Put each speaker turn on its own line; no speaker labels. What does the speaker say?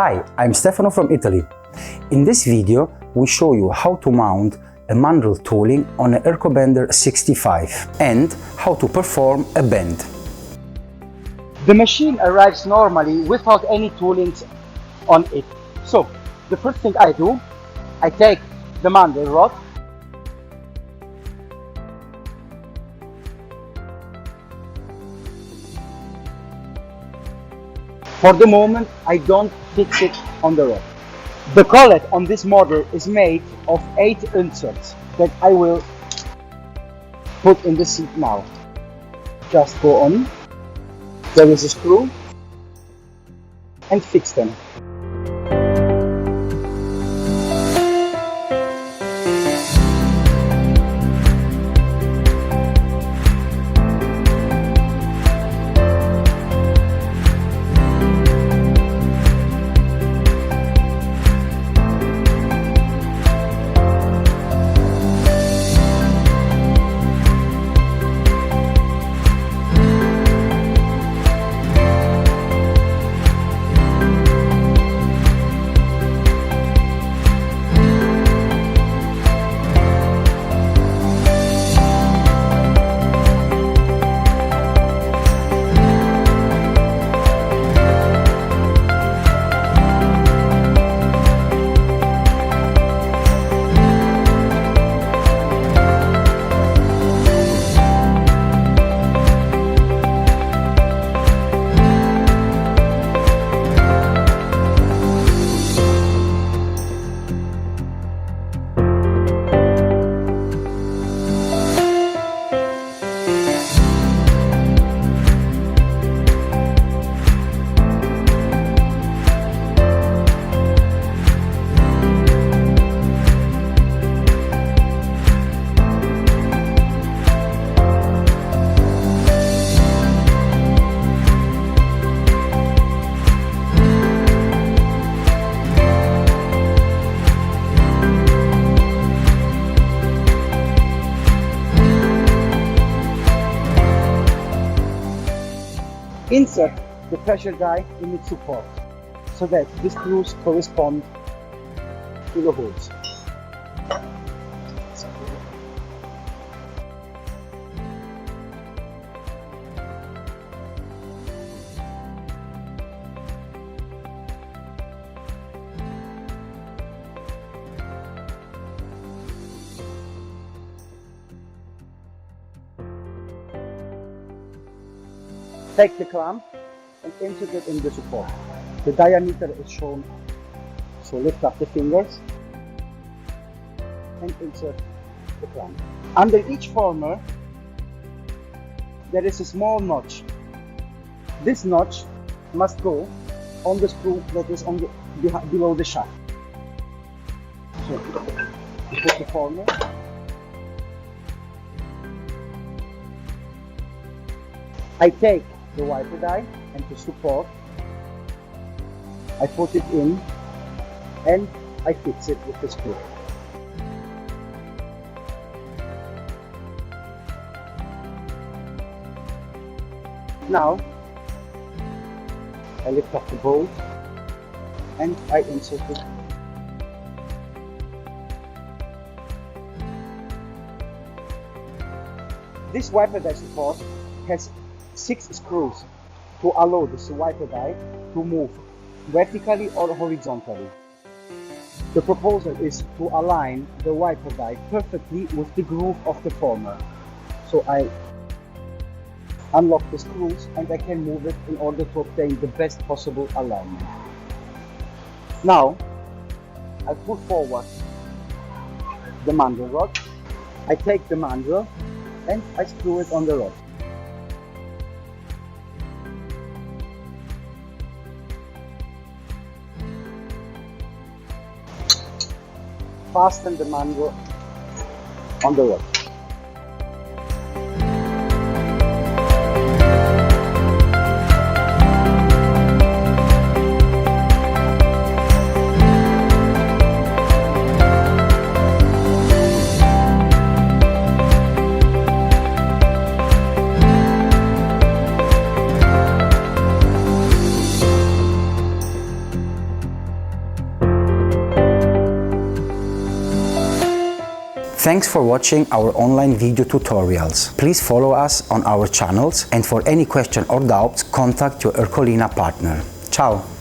Hi, I'm Stefano from Italy. In this video, we show you how to mount a mandrel tooling on an Ercobender 65 and how to perform a bend.
The machine arrives normally without any toolings on it. So, the first thing I do, I take the mandrel rod, for the moment I don't fix it on the rod. The collet on this model is made of 8 inserts that I will put in the seat now. Just go on, there is a screw, and fix them. Insert the pressure die in its support so that the screws correspond to the holes. Take the clamp and insert it in the support. The diameter is shown, so lift up the fingers and insert the clamp. Under each former, there is a small notch. This notch must go on the screw that is on the, below the shaft. So, you put the former. I take the wiper die and to support I put it in and I fix it with the screw. Now I lift up the bolt and I insert it. This wiper die support has 6 screws to allow this wiper die to move vertically or horizontally. The proposal is to align the wiper die perfectly with the groove of the former. So I unlock the screws and I can move it in order to obtain the best possible alignment. Now I put forward the mandrel rod. I take the mandrel and I screw it on the rod. Fasten the mandrel on the rod.
Thanks for watching our online video tutorials. Please follow us on our channels, and for any question or doubts, contact your Ercolina partner. Ciao!